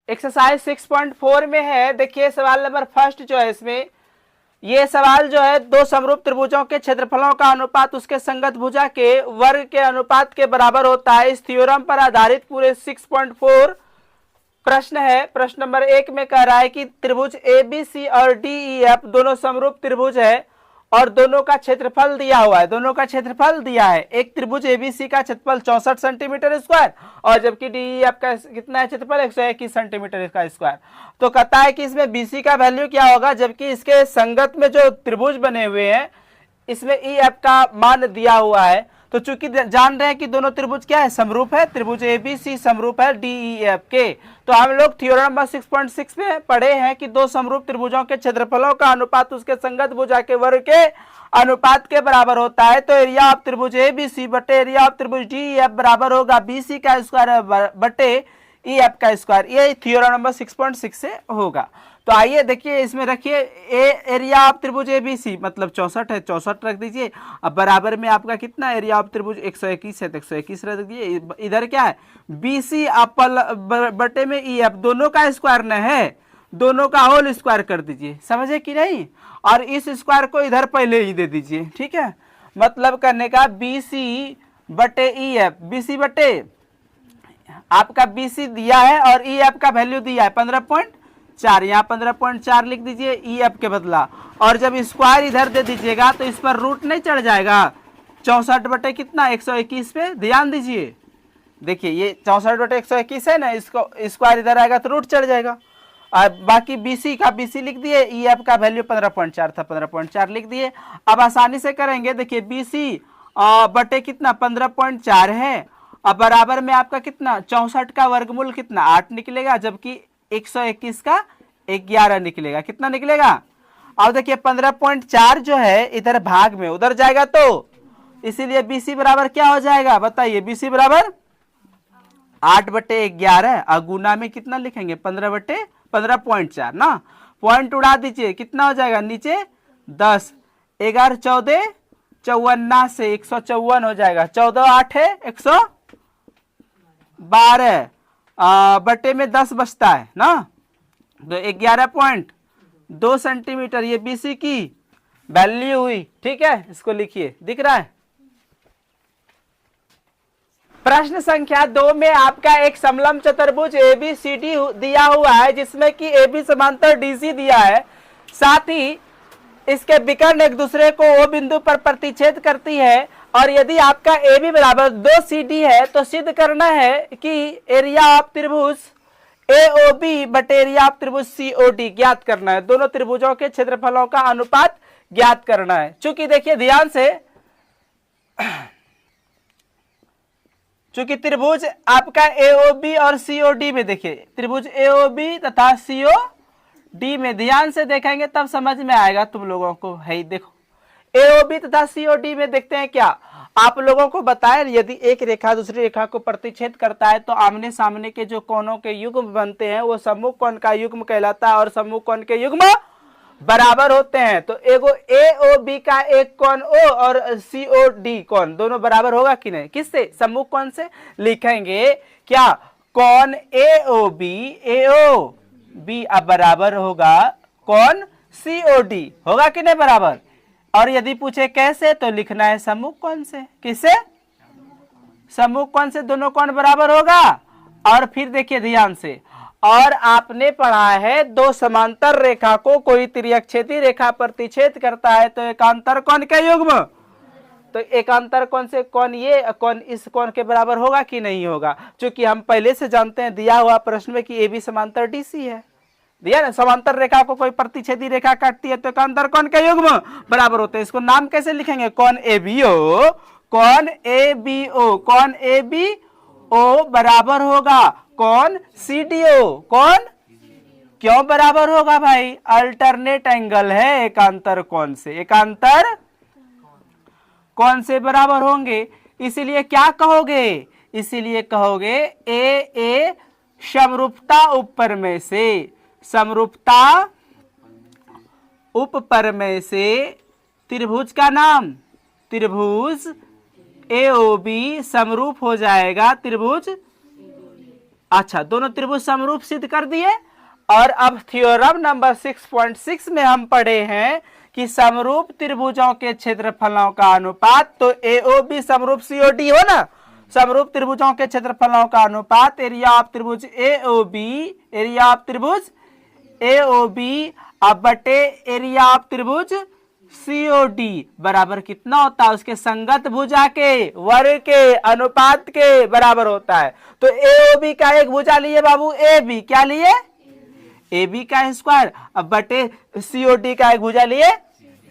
Exercise 6.4 में है। देखिए सवाल नंबर फर्स्ट जो है इसमें, ये सवाल जो है दो समरूप त्रिभुजों के क्षेत्रफलों का अनुपात उसके संगत भुजा के वर्ग के अनुपात के बराबर होता है। इस थ्योरम पर आधारित पूरे 6.4 प्रश्न है। प्रश्न नंबर 1 में कह रहा है कि त्रिभुज ए बी सी और डी ई एफ दोनों समरूप त्रिभुज है और दोनों का क्षेत्रफल दिया हुआ है। दोनों का क्षेत्रफल दिया है। एक त्रिभुज एबीसी का क्षेत्रफल 64 सेंटीमीटर स्क्वायर और जबकि डीईएफ का कितना है क्षेत्रफल 121 सेंटीमीटर का स्क्वायर। तो कहता है कि इसमें बीसी का वैल्यू क्या होगा, जबकि इसके संगत में जो त्रिभुज बने हुए हैं इसमें ईएफ का मान दिया हुआ है। तो चूंकि जान रहे हैं कि दोनों त्रिभुज क्या है, समरूप है, त्रिभुज एबीसी समरूप है डीईएफ के। तो हम लोग थ्योरम नंबर 6.6 में पढ़े हैं कि दो समरूप त्रिभुजों के क्षेत्रफलों का अनुपात उसके संगत भुजा के वर्ग के अनुपात के बराबर होता है। तो एरिया ऑफ त्रिभुज एबीसी बटे एरिया ऑफ त्रिभुज डीईएफ बराबर होगा बीसी का स्क्वायर बटे ईएफ का स्क्वायर। ये थ्योरम नंबर 6.6 से होगा। तो आइए देखिए इसमें रखिए एरिया ऑफ त्रिभुज एबीसी मतलब 64 है, 64 रख दीजिए। अब बराबर में आपका कितना एरिया ऑफ त्रिभुज 121 है तो 121 रख दीजिए। इधर क्या है बीसी अपल बटे में ईएफ दोनों का स्क्वायर न है, दोनों का होल स्क्वायर कर दीजिए। समझे कि नहीं। और इस स्क्वायर को इधर पहले ही दे दीजिए। ठीक है, मतलब करने का बीसी बटे ईएफ, बीसी बटे आपका बीसी दिया है और ईएफ का वैल्यू दिया है 15.4, यहाँ 15.4 लिख दीजिए ईएफ के बदला। और जब स्क्वायर इधर दे दीजिएगा तो इस पर रूट नहीं चढ़ जाएगा। 64 बटे कितना 121 पे ध्यान दीजिए। देखिए ये 64 बटे 121 है ना, इसको स्क्वायर इधर आएगा तो रूट चढ़ जाएगा। और बाकी बीसी का बीसी लिख दिए, ईएफ का वैल्यू 15.4 था 15.4 लिख दिए। अब आसानी से करेंगे। देखिए बीसी बटे कितना 15.4 है। अब बराबर में आपका कितना 64 का वर्गमूल कितना 8 निकलेगा, जबकि 121 का 11 निकलेगा। कितना निकलेगा। अब देखिए 15.4 जो है इधर भाग में उधर जाएगा तो इसीलिए बीसी बराबर क्या हो जाएगा बताइए। बीसी बराबर 8 बटे 11 और गुना में कितना लिखेंगे 15 बटे 15.4 ना। पॉइंट उड़ा दीजिए कितना हो जाएगा नीचे 10, 11 14 54 से 154 हो जाएगा। 14 8 है 112 बटे में 10 बचता है ना, तो 11.2 सेंटीमीटर ये बीसी की वैल्यू हुई। ठीक है, इसको लिखिए, दिख रहा है। प्रश्न संख्या 2 में आपका एक समलंब चतुर्भुज एबीसीडी दिया हुआ है जिसमें कि एबी समांतर डीसी दिया है, साथ ही इसके विकर्ण एक दूसरे को ओ बिंदु पर प्रतिच्छेद करती है। और यदि आपका ए बी बराबर 2 CD है तो सिद्ध करना है कि एरिया ऑफ त्रिभुज AOB बटे एरिया ऑफ त्रिभुज COD ज्ञात करना है। दोनों त्रिभुजों के क्षेत्रफलों का अनुपात ज्ञात करना है। चूंकि देखिए ध्यान से, चूंकि त्रिभुज आपका AOB और COD में, देखिए त्रिभुज AOB तथा COD में ध्यान से देखेंगे तब समझ में आएगा तुम लोगों को। है देखो AOB तथा COD में देखते हैं क्या आप लोगों को बताएं, यदि एक रेखा दूसरी रेखा को प्रतिच्छेद करता है तो आमने सामने के जो कोणों के युग्म बनते हैं वो सम्मुख कोण का युग्म कहलाता है और सम्मुख कोण के युग्म बराबर होते हैं। तो एगो AOB का एक कोण O और COD कोण दोनों बराबर होगा कि नहीं, किससे सम्मुख कोण से। लिखेंगे क्या कोण AOB अब बराबर होगा कोण COD, होगा कि नहीं बराबर। और यदि पूछे कैसे तो लिखना है सम्मुख कोण से। किससे, सम्मुख कोण से दोनों कोण बराबर होगा। और फिर देखिए ध्यान से, और आपने पढ़ा है दो समांतर रेखा को कोई तिर्यकछेदी रेखा प्रतिच्छेद करता है तो एकांतर कोण के युग्म, तो एकांतर कोण से कोण ये कोण इस कोण के बराबर होगा कि नहीं होगा। क्योंकि हम पहले से जानते हैं दिया हुआ प्रश्न में कि AB समांतर DC है, दिया ना। समांतर रेखा को कोई प्रतिच्छेदी रेखा काटती है तो एकांतर कोण के युग्म बराबर होते हैं। इसको नाम कैसे लिखेंगे कोण ABO, कोण ABO, कोण ABO बराबर होगा कोण CDO। कोण क्यों बराबर होगा भाई, अल्टरनेट एंगल है एकांतर कोण से, एकांतर कोण से बराबर होंगे। इसीलिए क्या कहोगे, इसीलिए कहोगे A समरूपता उपप्रमेय से, समरूपता उपप्रमेय से त्रिभुज का नाम त्रिभुज AOB समरूप हो जाएगा त्रिभुज अच्छा, दोनों त्रिभुज समरूप सिद्ध कर दिए। और अब थ्योरम नंबर 6.6 में हम पढ़े हैं कि समरूप त्रिभुजों के क्षेत्रफलों का अनुपात, तो एओबी समरूप सीओडी हो ना, समरूप त्रिभुजों के क्षेत्रफलों का अनुपात एरिया ऑफ त्रिभुज एओबी, एरिया ऑफ त्रिभुज एओबी अब बटे एरिया ऑफ त्रिभुज सीओडी बराबर कितना होता है, उसके संगत भुजा के वर्ग के अनुपात के बराबर होता है। तो एओबी का एक भुजा लिए बाबू ए बी, क्या लिए ए बी का स्क्वायर, अब बटे सीओडी का एक भुजा लिए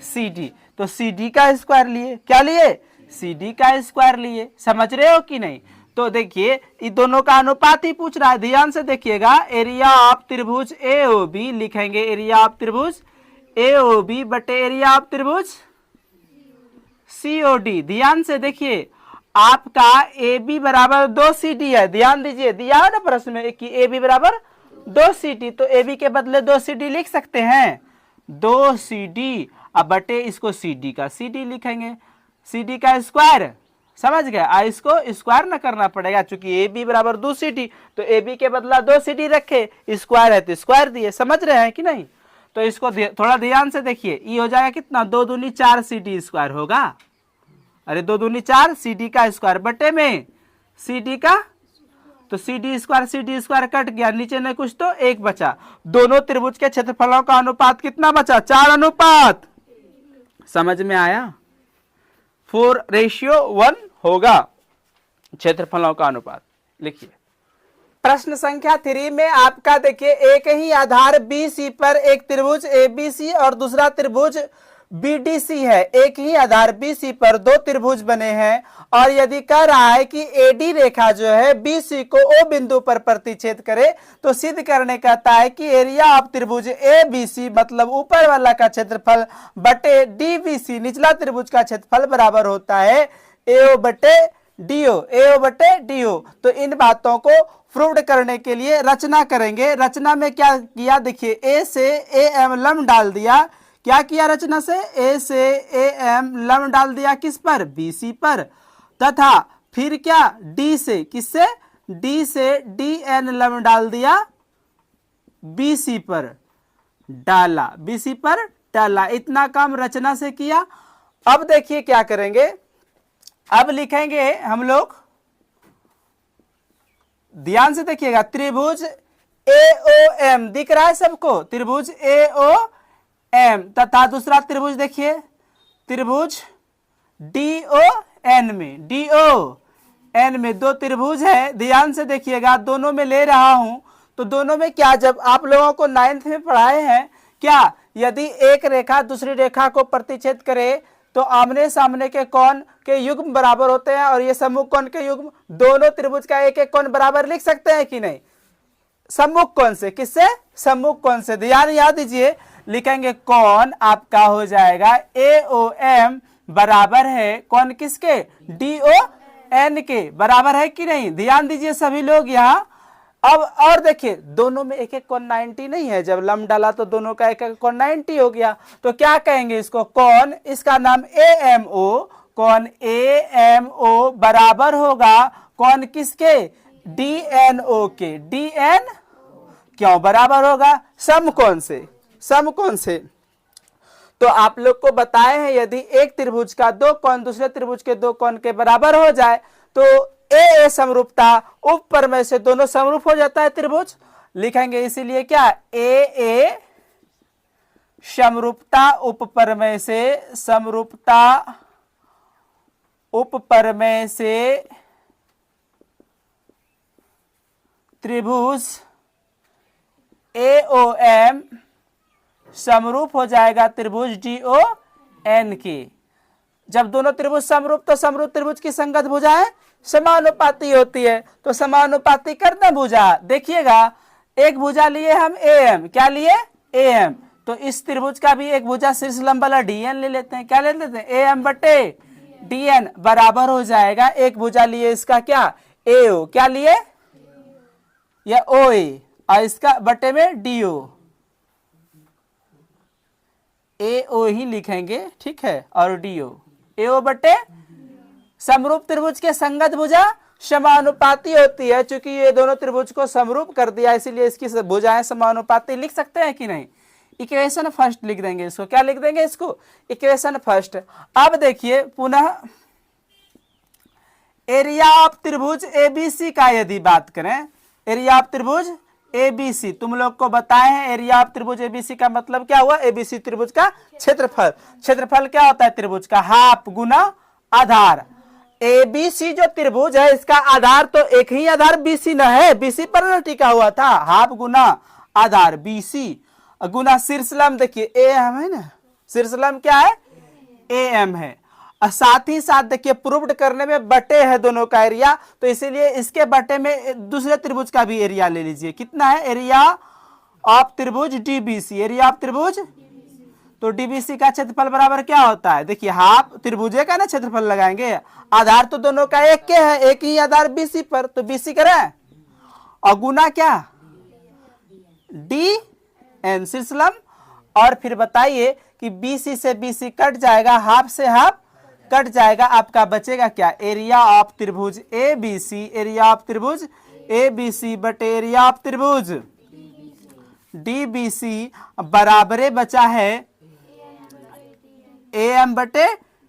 सी डी, तो सी डी का स्क्वायर लिए, क्या लिए सी डी का स्क्वायर लिए। समझ रहे हो कि नहीं? तो देखिए इन दोनों का अनुपात ही पूछ रहा है, ध्यान से देखिएगा। एरिया ऑफ त्रिभुज एओबी लिखेंगे, एरिया ऑफ त्रिभुज एओबी बटे एरिया ऑफ त्रिभुज सीओडी। ध्यान से देखिए, आपका ए बी बराबर 2 सी डी है, ध्यान दीजिए, दिया है ना प्रश्न में कि ए बी बराबर 2 सी डी, तो ए बी के बदले 2 सी डी लिख सकते हैं, 2 सी डी अब बटे इसको सी डी का सी डी लिखेंगे, सी डी का स्क्वायर, समझ गए। इसको स्क्वायर ना करना पड़ेगा, चूंकि ए बी बराबर 2 सी डी, तो ए बी के बदला 2 सी डी रखे, स्क्वायर है तो स्क्वायर दिए। समझ रहे हैं कि नहीं? तो इसको थोड़ा ध्यान से देखिए, ये हो जाएगा कितना, 2 दूनी 4 सी डी स्क्वायर होगा, अरे 2 दूनी 4 सी डी का स्क्वायर बटे में सी डी का, तो सी डी स्क्वायर कट गया, नीचे में कुछ तो 1 बचा। दोनों त्रिभुज के क्षेत्रफलों का अनुपात कितना बचा, 4 अनुपात। समझ में आया? 4:1 होगा क्षेत्रफलों का अनुपात। लिखिए प्रश्न संख्या 3 में आपका देखिए, एक ही आधार BC पर एक त्रिभुज ABC और दूसरा त्रिभुज BDC है। एक ही आधार BC पर 2 त्रिभुज बने हैं और यदि कह रहा है कि AD रेखा जो है BC को O बिंदु पर प्रतिच्छेद करे, तो सिद्ध करने कहता है कि एरिया ऑफ त्रिभुज ABC मतलब ऊपर वाला का क्षेत्रफल बटे DBC निचला त्रिभुज का क्षेत्रफल बराबर होता है AO बटे DO। तो इन बातों को प्रूव करने के लिए रचना करेंगे। रचना में क्या किया देखिए, ए से AM लम डाल दिया, क्या किया रचना से, ए से AM लम डाल दिया किस पर, BC पर, तथा फिर क्या D से, किससे, D से DN लम डाल दिया BC पर डाला, BC पर डाला। इतना काम रचना से किया। अब देखिए क्या करेंगे, अब लिखेंगे हम लोग, ध्यान से देखिएगा, त्रिभुज AOM दिख रहा है सबको, त्रिभुज AOM तथा दूसरा त्रिभुज देखिए त्रिभुज DON में, DON में 2 त्रिभुज है। ध्यान से देखिएगा, दोनों में ले रहा हूं, तो दोनों में क्या, जब आप लोगों को 9th में पढ़ाए हैं क्या, यदि एक रेखा दूसरी रेखा को प्रतिच्छेद करे तो आमने सामने के कोण के युग्म बराबर होते हैं, और ये सम्मुख कोण के युग्म, दोनों त्रिभुज का एक एक कोण बराबर लिख सकते हैं कि नहीं, सम्मुख कोण से, किससे, सम्मुख कोण से। ध्यान याद दीजिए, लिखेंगे कोण आपका हो जाएगा AOM बराबर है कोण किसके, DON के बराबर है कि नहीं। ध्यान दीजिए सभी लोग यहाँ। अब और देखिए, दोनों में एक एक कोण 90 नहीं है, जब लम डाला तो दोनों का एक एक कोण 90 हो गया, तो क्या कहेंगे इसको, कोण, इसका नाम AMO, कोण AMO बराबर होगा कोण किसके, DNO के। DN क्यों बराबर होगा, समकोण से, समकोण से। तो आप लोग को बताए हैं, यदि एक त्रिभुज का 2 कोण दूसरे त्रिभुज के 2 कोण के बराबर हो जाए तो ए समरूपता उप प्रमेय से दोनों समरूप हो जाता है त्रिभुज। लिखेंगे इसीलिए क्या, ए समरूपता उप प्रमेय से, समरूपता उप प्रमेय से त्रिभुज AOM समरूप हो जाएगा त्रिभुज DON के। जब दोनों त्रिभुज समरूप, तो समरूप त्रिभुज की संगत भुजाएं समानुपाती होती है, तो समानुपाती करना भुजा। देखिएगा, एक भुजा लिए हम AM, क्या लिए AM, तो इस त्रिभुज का भी एक भुजा शीर्ष लंब वाला DN ले लेते हैं, क्या ले लेते हैं, AM बटे DN बराबर हो जाएगा, एक भुजा लिए इसका क्या AO, क्या लिए या OA, और इसका बटे में DO, AO ही लिखेंगे, ठीक है, और DO, AO बटे समरूप त्रिभुज के संगत भुजा समानुपाती होती है। चूंकि ये दोनों त्रिभुज को समरूप कर दिया इसीलिए इसकी भुजाएं समानुपाती। लिख सकते हैं कि नहीं? इक्वेशन फर्स्ट लिख देंगे इसको। क्या लिख देंगे इसको? Equation first. अब देखिए पुनः एरिया ऑफ त्रिभुज एबीसी का यदि बात करें, एरिया ऑफ त्रिभुज एबीसी तुम लोग को बताए हैं। एरिया ऑफ त्रिभुज एबीसी का मतलब क्या हुआ? एबीसी त्रिभुज का क्षेत्रफल। क्षेत्रफल क्या होता है त्रिभुज का? हाफ गुना आधार। एबीसी जो त्रिभुज है इसका आधार तो एक ही आधार बीसी न है, बीसी पर न टिका हुआ था। हाफ गुना आधार बीसी गुना शीर्षलंब। देखिए ए एम है ना, शीर्षलंब क्या है? ए एम है। और साथ ही साथ देखिए प्रूव्ड करने में बटे है दोनों का एरिया, तो इसीलिए इसके बटे में दूसरे त्रिभुज का भी एरिया ले लीजिए। कितना है? एरिया ऑफ त्रिभुज डीबीसी। एरिया ऑफ त्रिभुज तो डीबीसी का क्षेत्रफल बराबर क्या होता है? देखिए हाफ त्रिभुज का ना क्षेत्रफल लगाएंगे, आधार तो दोनों का एक के है, एक ही आधार बीसी पर, तो बीसी करें और गुना क्या? डी एन शीर्षलंब। और फिर बताइए कि बीसी से बीसी कट जाएगा, हाफ से हाफ कट जाएगा, आपका बचेगा क्या? एरिया ऑफ त्रिभुज A B C. Area of त्रिभुज ए बी सी बटे एरिया ऑफ त्रिभुज डी बी सी बराबरे बचा है ए एम बटे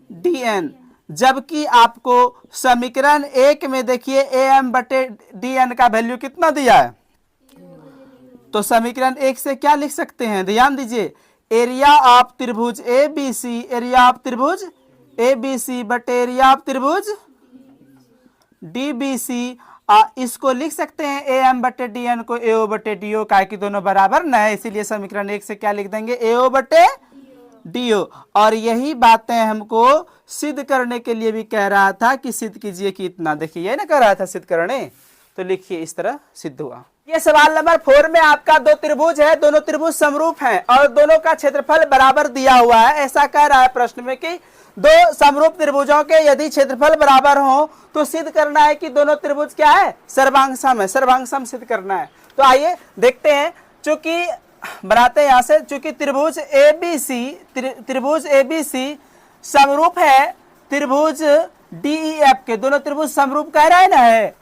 डी एन। जबकि आपको समीकरण एक में देखिए ए एम बटे डी एन का वैल्यू कितना दिया है, तो समीकरण एक से क्या लिख सकते हैं? ध्यान दीजिए, एरिया ऑफ त्रिभुज A B C. Area of त्रिभुज ए बी सी बटे एरिया ऑफ त्रिभुज डी बी सी। इसको लिख सकते हैं ए एम बटे डी एन को ए ओ बटे डी ओ, का कि दोनों बराबर न है, इसीलिए समीकरण एक से क्या लिख देंगे? ए ओ बटे डी ओ। और यही बातें हमको सिद्ध करने के लिए भी कह रहा था कि सिद्ध कीजिए कि इतना। देखिए ये ना कह रहा था सिद्ध करने, तो लिखिए इस तरह सिद्ध हुआ। ये सवाल नंबर 4 में आपका दो त्रिभुज है, दोनों त्रिभुज समरूप हैं और दोनों का क्षेत्रफल बराबर दिया हुआ है। ऐसा कह रहा है प्रश्न में कि दो समरूप त्रिभुजों के यदि क्षेत्रफल बराबर हो तो सिद्ध करना है कि दोनों त्रिभुज क्या है? सर्वांगसम है। सर्वांगसम सिद्ध करना है। तो आइए देखते हैं, चूंकि बनाते हैं यहां से, चूंकि त्रिभुज एबीसी समरूप है त्रिभुज डीईएफ के। दोनों त्रिभुज समरूप कह रहा है ना, है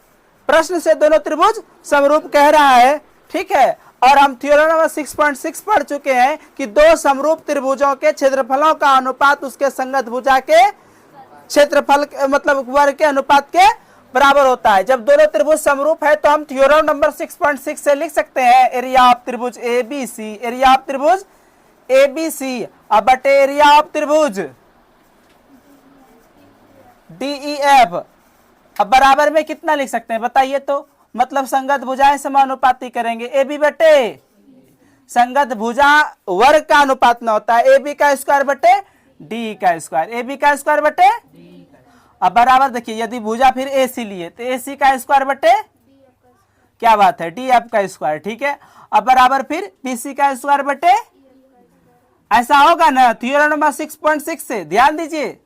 प्रश्न से दोनों त्रिभुज समरूप कह रहा है, ठीक है। और हम थ्योरम नंबर 6.6 पढ़ चुके हैं कि दो समरूप त्रिभुजों के क्षेत्रफलों का अनुपात उसके संगत भुजा के क्षेत्रफल मतलब वर्ग के अनुपात के बराबर होता है। जब दोनों त्रिभुज समरूप है तो हम थ्योरम नंबर 6.6 से लिख सकते हैं एरिया ऑफ त्रिभुज एबीसी। एरिया ऑफ त्रिभुज एबीसी अब बटे एरिया ऑफ त्रिभुज डीईएफ। अब बराबर में कितना लिख सकते हैं बताइए? तो मतलब संगत भुजाएं समानुपाती करेंगे। ए बी बटे संगत भुजा वर्ग का अनुपात न होता है, ए बी का स्क्वायर बटे डी का स्क्वायर। ए बी का स्क्वायर बटे, अब बराबर देखिए यदि भुजा फिर ए सी लिए तो ए सी का स्क्वायर बटे क्या बात है? डी एफ का स्क्वायर, ठीक है। अब बराबर फिर बी सी का स्क्वायर बटे, ऐसा होगा ना थ्योरम नंबर 6.6 से। ध्यान दीजिए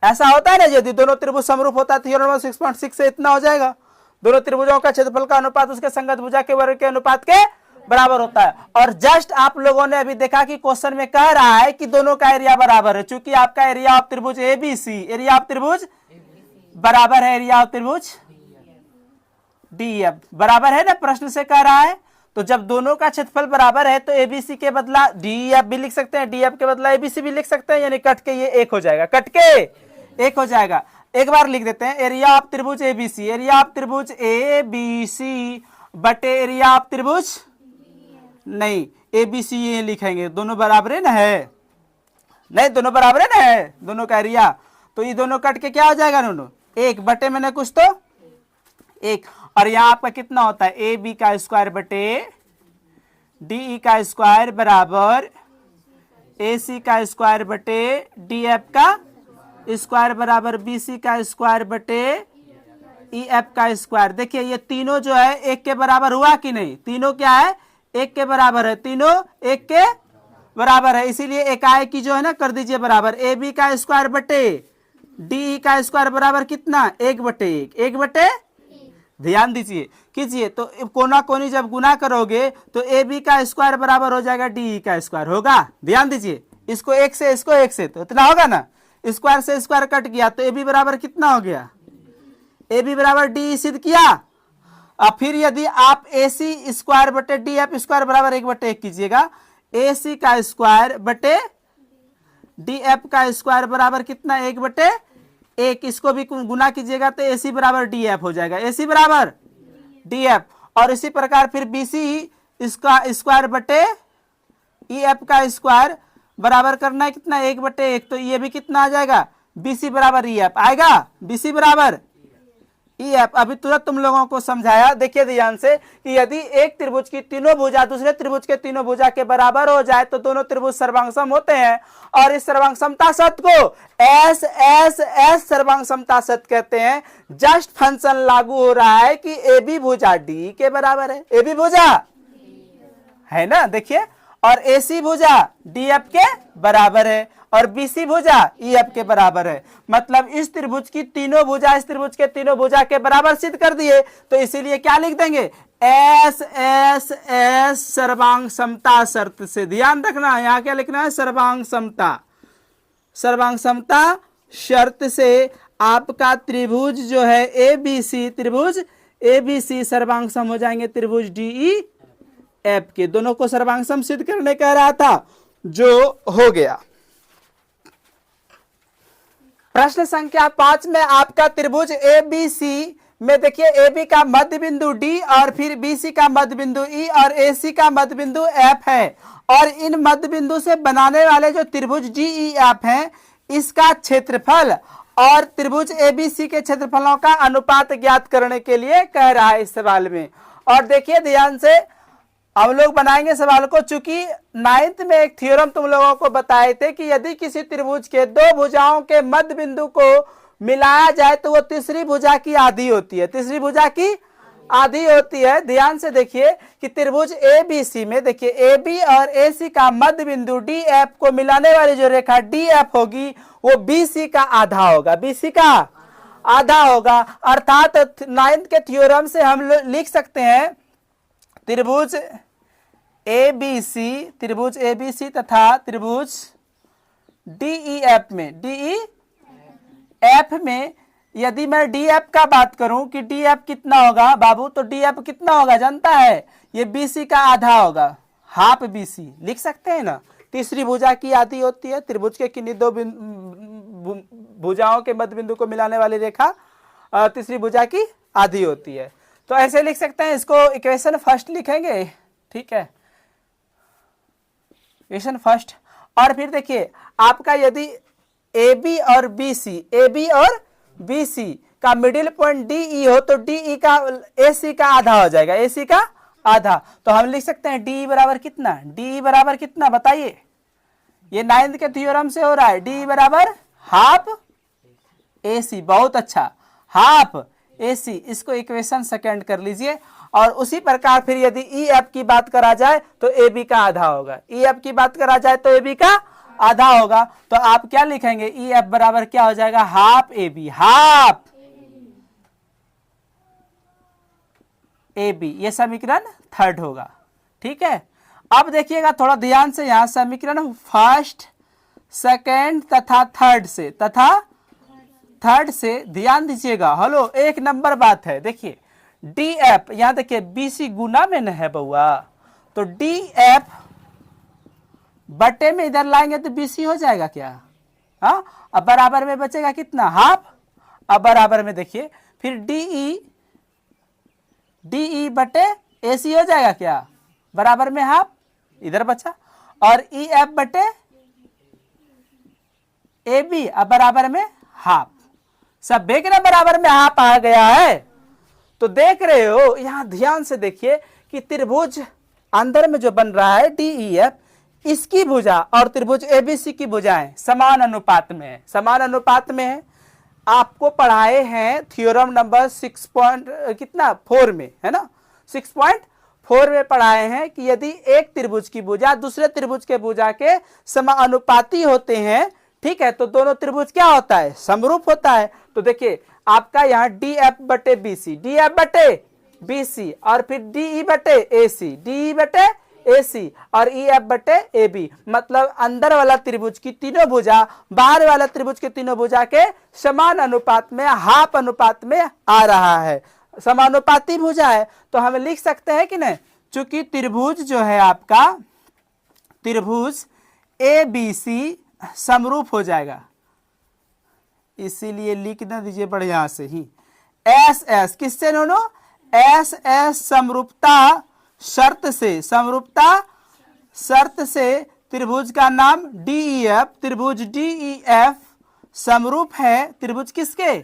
ऐसा होता है ना, यदि दोनों त्रिभुज समरूप होता है थ्योरम नंबर 6.6 से इतना हो जाएगा, दोनों त्रिभुजों का क्षेत्रफल का अनुपात उसके संगत भुजा के वर्ग के अनुपात के बराबर होता है। और जस्ट आप लोगों ने अभी देखा कि क्वेश्चन में कह रहा है कि दोनों का एरिया बराबर है। चूंकि आपका एरिया ऑफ त्रिभुज एबीसी, एरिया ऑफ त्रिभुज बराबर है एरिया ऑफ त्रिभुज डीएफ, बराबर है ना, प्रश्न से कह रहा है। तो जब दोनों का क्षेत्रफल बराबर है तो एबीसी के बदला डीएफ भी लिख सकते हैं, डीएफ के बदला एबीसी भी लिख सकते हैं, यानी कट के ये एक हो जाएगा, कट के एक हो जाएगा। एक बार लिख देते हैं एरिया ऑफ त्रिभुज एबीसी। एरिया ऑफ त्रिभुज एबीसी बटे एरिया ऑफ त्रिभुज, नहीं एबीसी ये लिखेंगे, दोनों बराबर है ना, है नहीं, दोनों बराबर है ना, है दोनों का एरिया। तो ये दोनों कट के क्या हो जाएगा? दोनों एक बटे में ना कुछ तो एक। और यहाँ आपका कितना होता है? ए बी का स्क्वायर बटे डी का स्क्वायर बराबर ए सी का स्क्वायर बटे डी एफ का स्क्वायर बराबर बी सी का स्क्वायर बटे ई एफ का स्क्वायर। देखिए ये तीनों जो है एक के बराबर हुआ कि नहीं? तीनों क्या है? एक के बराबर है, तीनों एक के बराबर है, इसीलिए एकाएक की जो है ना कर दीजिए बराबर। ए बी का स्क्वायर बटे डी का स्क्वायर बराबर कितना? एक बटे एक, एक बटे, ध्यान दीजिए कीजिए। तो कोना कोनी जब गुना करोगे तो ए बी का स्क्वायर बराबर हो जाएगा डी का स्क्वायर, होगा। ध्यान दीजिए, इसको एक से इसको एक से, तो इतना होगा ना, स्क्वायर से स्क्वायर कट गया तो ए बी बराबर कितना हो गया? ए बी बराबर डी ई सिद्ध किया। अब फिर यदि आप ए सी स्क्वायर बटे डी एफ स्क्वायर बराबर 1/1 कीजिएगा, ए सी का स्क्वायर बटे डी एफ का स्क्वायर बराबर कितना 1/1, इसको भी गुना कीजिएगा तो ए सी बराबर डी एफ हो जाएगा, ए सी बराबर डी एफ। और इसी प्रकार फिर बी सी इसका स्क्वायर बटे ई एफ का स्क्वायर बराबर करना है कितना 1/1, तो ये भी कितना आ जाएगा बी सी बराबर ई एफ आएगा, बी सी बराबर ई एफ। अभी तुरंत तुम लोगों को समझाया, देखिए ध्यान से कि यदि एक त्रिभुज की तीनों भुजा दूसरे त्रिभुज के तीनों भुजा के बराबर हो जाए तो दोनों त्रिभुज सर्वांग सम होते हैं, और इस सर्वांग समता सत्य को एस एस एस सर्वांग समता सत्य कहते हैं। जस्ट फंक्शन लागू हो रहा है कि ए बी भुजा डी के बराबर है, ए बी भुजा है ना, देखिए, और ए सी भुजा डी एफ के बराबर है, और बी सी भुजा ई एफ के बराबर है। मतलब इस त्रिभुज की तीनों भुजा इस त्रिभुज के तीनों भुजा के बराबर सिद्ध कर दिए, तो इसीलिए क्या लिख देंगे एस एस एस सर्वांग समता शर्त से। ध्यान रखना यहाँ क्या लिखना है, सर्वांग समता, सर्वांग समता शर्त से आपका त्रिभुज जो है ए बी सी, त्रिभुज ए बी सी सर्वांग सम हो जाएंगे त्रिभुज डी ई एफ के। दोनों को सर्वांग सम सिद्ध करने कह रहा था, जो हो गया। प्रश्न संख्या 5 में आपका त्रिभुज ए बी सी में देखिए ए बी का मध्य बिंदु डी और फिर बी सी का मध्य बिंदु ई और ए सी का मध्य बिंदु एफ है, और इन मध्य बिंदु से बनाने वाले जो त्रिभुज डी ई एफ है इसका क्षेत्रफल और त्रिभुज ए बी सी के क्षेत्रफलों का अनुपात ज्ञात करने के लिए कह रहा है इस सवाल में। और देखिए ध्यान से हम लोग बनाएंगे सवाल को, चूंकि 9th में एक थ्योरम तुम लोगों को बताए थे कि यदि किसी त्रिभुज के दो भुजाओं के मध्य बिंदु को मिलाया जाए तो वो तीसरी भुजा की आधी होती है, तीसरी भुजा की आधी होती है। ध्यान से देखिए कि त्रिभुज ए बी सी में देखिए ए बी और ए सी का मध्य बिंदु डी एफ को मिलाने वाली जो रेखा डी एफ होगी वो बी सी का आधा होगा, बी सी का आधा होगा। अर्थात 9th के थ्योरम से हम लिख सकते हैं त्रिभुज ए बी सी तथा त्रिभुज डीई एफ में, डीई एफ में यदि मैं डी एफ का बात करूं कि डी एफ कितना होगा बाबू, तो डी एफ कितना होगा जानता है, ये बी सी का आधा होगा, हाफ बी सी लिख सकते हैं ना। तीसरी भुजा की आधी होती है, त्रिभुज के किन्हीं दो भुजाओं के मध्य बिंदु को मिलाने वाली रेखा तीसरी भुजा की आधी होती है, तो ऐसे लिख सकते हैं। इसको इक्वेशन फर्स्ट लिखेंगे, ठीक है, इक्वेशन फर्स्ट। और फिर देखिए आपका यदि ए बी और बी सी का मिडिल पॉइंट डी ई हो तो डी ई का ए सी का आधा हो जाएगा, ए सी का आधा। तो हम लिख सकते हैं डी ई बराबर कितना, डी ई बराबर कितना बताइए, ये 9th के थ्योरम से हो रहा है, डी ई बराबर हाफ ए सी। बहुत अच्छा, हाफ ए सी, इसको इक्वेशन सेकेंड कर लीजिए। और उसी प्रकार फिर यदि ई एफ की बात करा जाए तो ए बी का आधा होगा, ई एफ की बात करा जाए तो ए बी का आधा होगा। तो आप क्या लिखेंगे, ई एफ बराबर क्या हो जाएगा, half A B, half A B. ये समीकरण थर्ड होगा, ठीक है। अब देखिएगा थोड़ा ध्यान से, यहां समीकरण फर्स्ट सेकेंड तथा थर्ड से ध्यान दीजिएगा। हेलो, एक नंबर बात है, देखिए डी एफ, यहां देखिए बी सी गुना में न है बउआ, तो डी एफ बटे में इधर लाएंगे तो बी सी हो जाएगा क्या, हाँ। अब बराबर में बचेगा कितना, हाफ। अब बराबर में देखिए फिर डी ई बटे ए सी हो जाएगा क्या, बराबर में हाफ, इधर बचा। और ई एफ बटे ए बी, अब बराबर में हाफ। सब बेग ना बराबर में हाफ आ गया है। तो देख रहे हो, यहां ध्यान से देखिए कि त्रिभुज अंदर में जो बन रहा है डी ई एफ, इसकी भुजा और त्रिभुज एबीसी की भुजाएं समान अनुपात में है, समान अनुपात में है। आपको पढ़ाए हैं थ्योरम नंबर 6.4 में, है ना, 6.4 में पढ़ाए हैं कि यदि एक त्रिभुज की भुजा दूसरे त्रिभुज के भुजा के समानुपाती होते हैं, ठीक है, तो दोनों त्रिभुज क्या होता है, समरूप होता है। तो देखिए आपका यहाँ डी एफ बटे बी सी, डी एफ बटे बी सी, और फिर डी ई बटे ए सी, डी ई बटे AC और EF बटे AB, मतलब अंदर वाला त्रिभुज की तीनों भुजा बाहर वाला त्रिभुज के तीनों भुजा के समान अनुपात में, हाफ अनुपात में आ रहा है, समानुपाती भुजा है। तो हम लिख सकते हैं कि नहीं, चूंकि त्रिभुज जो है आपका त्रिभुज ABC समरूप हो जाएगा, इसीलिए लिख ना दीजिए बढ़िया से ही SS, किससे दोनों, SS समरूपता शर्त से, समरूपता शर्त से त्रिभुज का नाम DEF, त्रिभुज DEF समरूप है त्रिभुज किसके,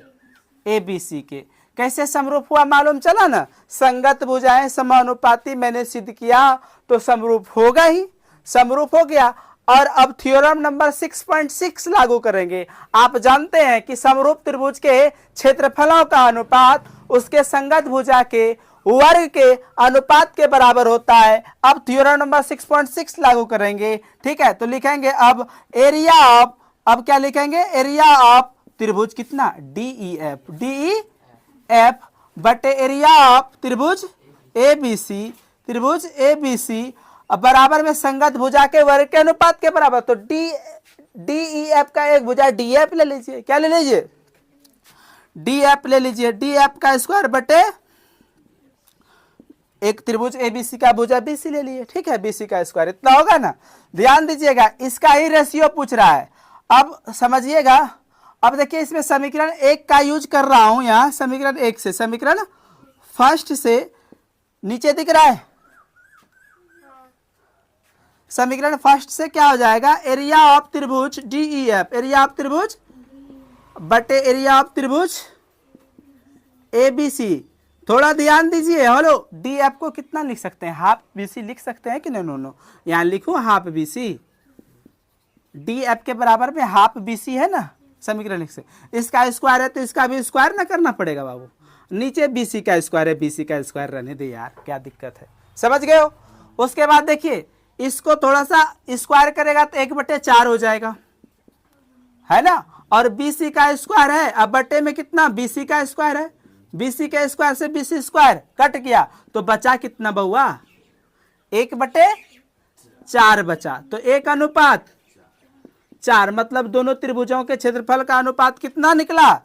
ABC के। कैसे समरूप हुआ मालूम चला ना, संगत भुजाएं समानुपाती मैंने सिद्ध किया तो समरूप होगा ही, समरूप हो गया। और अब थ्योरम नंबर 6.6 लागू करेंगे। आप जानते हैं कि समरूप त्रिभुज के क्षेत्रफलों का अनुपात उसके संगत भुजा के वर्ग के अनुपात के बराबर होता है। अब थ्योरम नंबर 6.6 लागू करेंगे, ठीक है। तो लिखेंगे अब एरिया ऑफ, अब क्या लिखेंगे, एरिया ऑफ त्रिभुज कितना, DEF, DEF बटे एरिया ऑफ त्रिभुज ABC, त्रिभुज ABC अब बराबर में संगत भुजा के वर्ग के अनुपात के बराबर। तो DEF का एक भुजा DF ले लीजिए, क्या ले लीजिए, DF ले लीजिए, DF का स्क्वायर बटे एक त्रिभुज ABC का भुजा BC ले लिए, ठीक है, BC का स्क्वायर इतना होगा ना। ध्यान दीजिएगा, इसका ही रेशियो पूछ रहा है। अब समझिएगा, अब देखिए इसमें समीकरण 1 का यूज कर रहा हूं, यहां समीकरण 1 से, समीकरण फर्स्ट से नीचे दिख रहा है, समीकरण फर्स्ट से क्या हो जाएगा, एरिया ऑफ त्रिभुज DEF, एरिया ऑफ त्रिभुज बटे एरिया ऑफ त्रिभुज ABC। थोड़ा ध्यान दीजिए, हेलो, DF को कितना लिख सकते हैं, हाफ BC लिख सकते हैं कि नहीं, नो, यहां लिखो हाफ BC, DF के बराबर में हाफ BC है ना समीकरण 1 से। इसका स्क्वायर है तो इसका भी स्क्वायर ना करना पड़ेगा बाबू, नीचे BC का स्क्वायर है, BC का स्क्वायर रहने दे यार, क्या दिक्कत है, समझ गए हो। उसके बाद देखिए इसको थोड़ा सा स्क्वायर करेगा तो 1/4 हो जाएगा, है ना, और BC का स्क्वायर है, अब बटे में कितना, BC का स्क्वायर है, BC के स्क्वायर से BC स्क्वायर कट गया तो बचा कितना बहुआ, 1/4 बचा, तो 1:4, मतलब दोनों त्रिभुजों के क्षेत्रफल का अनुपात कितना निकला,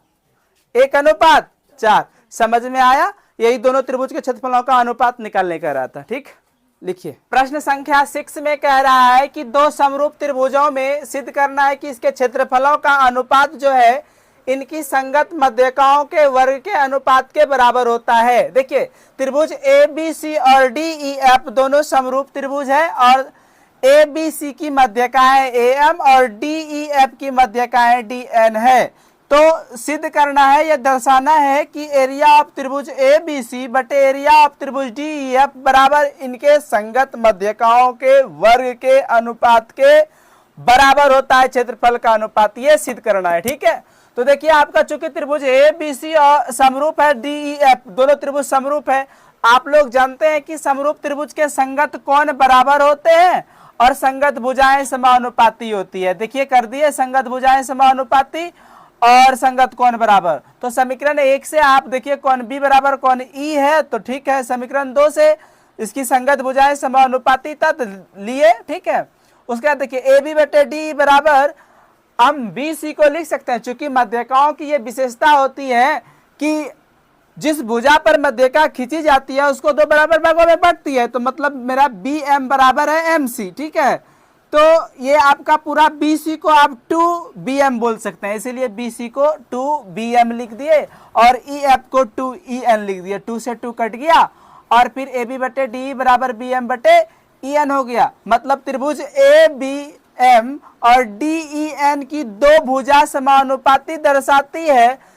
1:4। समझ में आया, यही दोनों त्रिभुज के क्षेत्रफलों का अनुपात निकालने का रहा था, ठीक। लिखिए प्रश्न संख्या 6 में कह रहा है कि दो समरूप त्रिभुजों में सिद्ध करना है कि इसके क्षेत्रफलों का अनुपात जो है इनकी संगत मध्यकाओं के वर्ग के अनुपात के बराबर होता है। देखिए त्रिभुज ABC और DEF दोनों समरूप त्रिभुज है और ABC की मध्यकाएं AM और DEF की मध्यकाएं DN है। तो सिद्ध करना है, यह दर्शाना है कि एरिया ऑफ त्रिभुज ABC बटे एरिया ऑफ त्रिभुज DEF बराबर इनके संगत मध्यकाओं के वर्ग के अनुपात के बराबर होता है, क्षेत्रफल का अनुपात, ये सिद्ध करना है, ठीक है। तो देखिए आपका चूंकि त्रिभुज ABC और समरूप है, DEF दोनों त्रिभुज समरूप है। आप लोग जानते हैं कि समरूप त्रिभुज के संगत कोण बराबर होते हैं और संगत भुजाएं समानुपाती होती है। देखिए कर दिए, संगत भुजाएं समानुपाती और संगत कोण बराबर। तो समीकरण 1 से आप देखिए कोण B बराबर कोण E है, तो ठीक है। समीकरण 2 से इसकी संगत भुजाएं समानुपाती तत् लिए, ठीक है। उसके बाद देखिए AB बटे D बराबर हम BC को लिख सकते हैं, चूंकि मध्यकाओं की ये विशेषता होती है कि जिस भुजा पर मध्यका खींची जाती है उसको दो बराबर भागों में बढ़ती है, तो मतलब मेरा BM बराबर है MC, ठीक है। तो ये आपका पूरा BC को आप 2BM बोल सकते हैं, इसीलिए BC को 2BM लिख दिए और EF को 2EN लिख दिए, 2 से 2 कट गया और फिर AB बटे DE बराबर BM बटे EN हो गया। मतलब त्रिभुज ABM और DEN की दो भुजा समानुपाती दर्शाती है,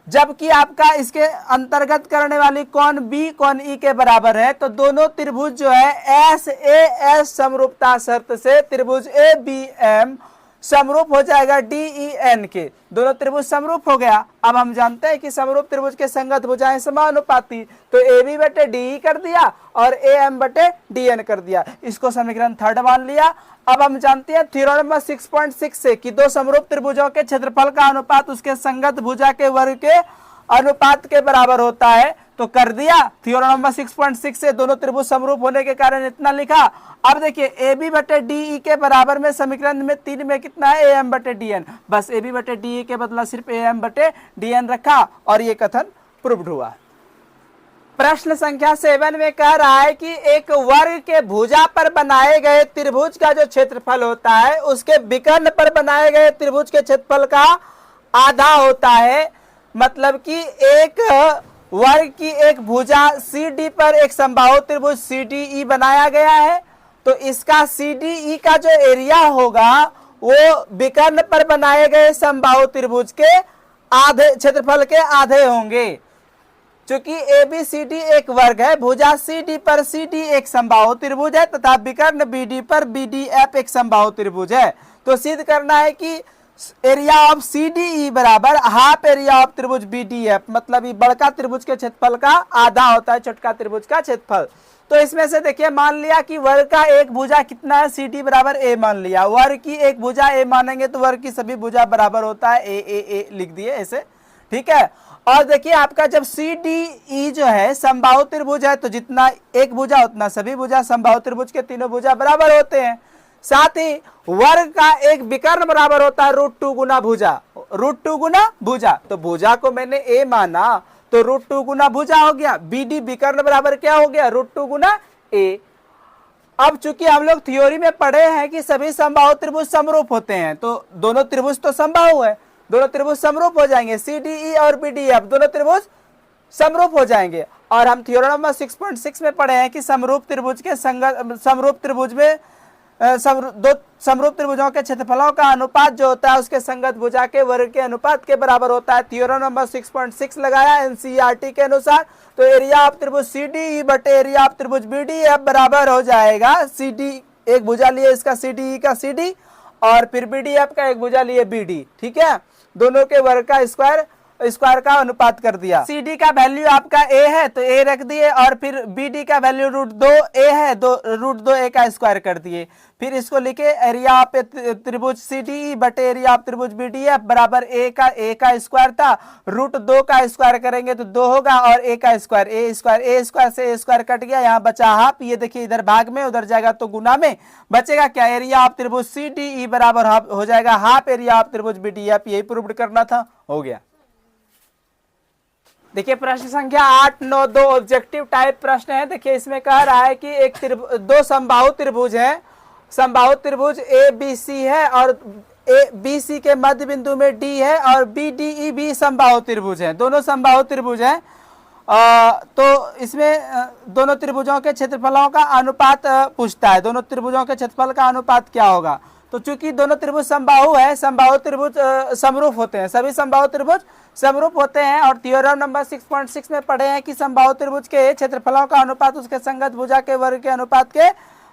जबकि आपका इसके अंतर्गत करने वाली कोण B कोण E के बराबर है। तो दोनों त्रिभुज जो है SAS समरूपता शर्त से त्रिभुज ABM समरूप हो जाएगा DEN के, दोनों त्रिभुज समरूप हो गया। अब हम जानते हैं कि समरूप त्रिभुज के संगत भुजाएं समानुपाती, तो AB बटे DE कर दिया और AM बटे DN कर दिया, इसको समीकरण 3 मान लिया। अब हम जानते हैं थ्योरम नंबर 6.6 से कि दो समरूप त्रिभुजों के क्षेत्रफल का अनुपात उसके संगत भुजा के वर्ग के अनुपात के बराबर होता है। तो कर दिया। थ्योरम नंबर 6.6 से दोनों त्रिभुज समरूप होने के कारण इतना लिखा। अब देखिए ए बी बटे डी ई के बराबर में समीकरण में 3 में कितना है, ए एम बटे डी एन। बस ए बी बटे डी ई के बदला सिर्फ ए एम बटे डी एन रखा और ये कथन प्रूव्ड हुआ। प्रश्न संख्या 7 में कह रहा है कि एक वर्ग के भुजा पर बनाए गए त्रिभुज का जो क्षेत्रफल होता है उसके विकर्ण पर बनाए गए त्रिभुज के क्षेत्रफल का आधा होता है। मतलब कि एक वर्ग की एक भुजा CD पर एक समबाहु त्रिभुज CDE बनाया गया है, तो इसका CDE का जो एरिया होगा वो विकर्ण पर बनाए गए समबाहु त्रिभुज के आधे क्षेत्रफल के आधे होंगे। चूंकि ABCD एक वर्ग है, भुजा CD पर CD एक समबाहु त्रिभुज है तथा विकर्ण BD पर BDF एक समबाहु त्रिभुज है। तो सिद्ध करना है कि एरिया ऑफ CDE बराबर हाफ एरिया ऑफ त्रिभुज BDF, मतलब ये बड़का त्रिभुज के क्षेत्रफल का आधा होता है छोटका त्रिभुज का क्षेत्रफल। तो इसमें से देखिए मान लिया कि वर्ग का एक भुजा कितना है, CD बराबर A मान लिया। वर्ग की एक भुजा A मानेंगे तो वर्ग की सभी भुजा बराबर होता है A लिख दिए ऐसे, ठीक है। और देखिए आपका जब CDE जो है समबाहु त्रिभुज है तो जितना एक भुजा उतना सभी भुजा, समबाहु त्रिभुज के तीनों भुजा बराबर होते हैं। साथ ही वर्ग का एक विकर्ण बराबर होता है √2 गुना भुजा, √2 गुना भुजा। तो भुजा को मैंने A माना तो √2 गुना भुजा हो गया। BD विकर्ण बराबर क्या हो गया, √2 गुना A। अब चूंकि हम लोग थ्योरी में पढ़े हैं कि सभी समबाहु त्रिभुज समरूप होते हैं, तो दोनों त्रिभुज तो समबाहु है, दोनों त्रिभुज समरूप हो जाएंगे। CDE और BDF दोनों त्रिभुज समरूप हो जाएंगे। और हम थ्योरम नंबर 6.6 में पढ़े हैं कि समरूप त्रिभुज के समरूप त्रिभुज में दो समरूप त्रिभुजों के क्षेत्रफलों का अनुपात जो होता है उसके संगत भुजा के वर्ग के अनुपात के बराबर होता है। थ्योरम नंबर 6.6 लगाया NCERT के अनुसार। तो एरिया ऑफ त्रिभुज CDE बटे एरिया ऑफ त्रिभुज BDF बराबर हो जाएगा CD एक भुजा लिए इसका CDE का CD और फिर BDF का एक भुजा लिए BD, ठीक है। दोनों के वर्ग का स्क्वायर का अनुपात कर दिया। CD का वैल्यू आपका A है तो A रख दिए और फिर BD का वैल्यू √2 A है तो √2 A का स्क्वायर कर दिए। फिर इसको लिखे एरिया ऑफ त्रिभुज CDE बटे एरिया ऑफ त्रिभुज BDF बराबर A का स्क्वायर था, √2 का स्क्वायर करेंगे तो 2 होगा और A का स्क्वायर A स्क्वायर से A स्क्वायर कट गया, यहाँ बचा हाफ। ये देखिए इधर भाग में उधर जाएगा तो गुना में बचेगा क्या, एरिया ऑफ त्रिभुज CDE बराबर हो जाएगा हाफ एरिया ऑफ त्रिभुज BDF। यही प्रूव्ड करना था, हो गया। देखिए प्रश्न संख्या 8, 9 दो ऑब्जेक्टिव टाइप प्रश्न है। देखिए इसमें कह रहा है कि एक दो समबाहु त्रिभुज है, समबाहु त्रिभुज ABC है और ABC के मध्य बिंदु में D है और BDE भी समबाहु त्रिभुज है, दोनों समबाहु त्रिभुज हैं। तो इसमें दोनों त्रिभुजों के क्षेत्रफलों का अनुपात पूछता है, दोनों त्रिभुजों के क्षेत्रफल का अनुपात क्या होगा। तो चूंकि दोनों त्रिभुज समबाहु है, समबाहु त्रिभुज समरूप होते हैं, सभी समबाहु त्रिभुज समरूप होते हैं। और थ्योरम नंबर 6.6 में पढ़े हैं कि समबाहु त्रिभुज के क्षेत्रफलों का अनुपात उसके संगत भुजा के वर्ग के अनुपात के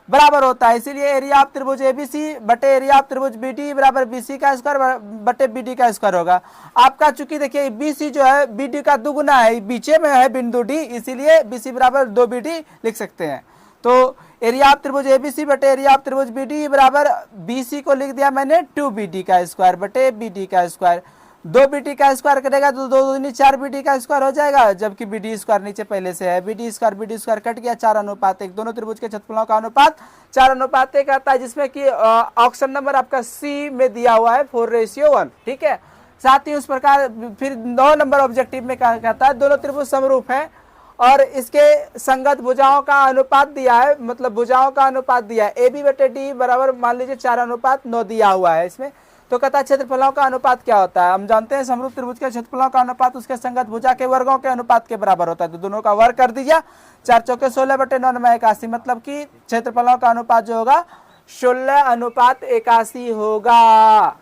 बराबर होता है। इसीलिए एरिया ऑफ त्रिभुज ABC बटे एरिया ऑफ त्रिभुज BD बराबर BC का स्क्वायर बटे BD का स्क्वायर होगा। आपका चूंकि देखिए BC जो है BD का दुगुना है, बीचे में है बिंदु D, इसीलिए BC बराबर 2BD लिख सकते हैं। तो एरिया ऑफ त्रिभुज ABC बटे एरिया ऑफ त्रिभुज BD बराबर BC को लिख दिया मैंने 2BD का स्क्वायर बटे BD का स्क्वायर। 2BD का स्क्वायर करेगा तो 2 दूनी 4BD का स्क्वायर हो जाएगा, जबकि BD स्क्वायर नीचे पहले से है। BD स्क्वायर कट गया, 4:1। दोनों त्रिभुज के क्षेत्रफलों का अनुपात 4:1 आता है, जिसमें कि ऑप्शन नंबर आपका C में दिया हुआ है 4:1, ठीक है। साथ ही उस प्रकार फिर 9 नंबर ऑब्जेक्टिव में कहता है दोनों त्रिभुज समरूप है और इसके संगत भुजाओं का अनुपात दिया है, मतलब भुजाओं का अनुपात दिया है। AB बटे D बराबर मान लीजिए 4:9 दिया हुआ है इसमें। तो कहता है क्षेत्रफलों का अनुपात क्या होता है। हम जानते हैं समरूप त्रिभुज के क्षेत्रफलों का अनुपात उसके संगत भुजा के वर्गों के अनुपात के बराबर होता है। तो दोनों का वर्ग कर दिया, 4 चौके 16 बटे 9 में 81, मतलब कि क्षेत्रफलों का अनुपात जो होगा 16:81 होगा।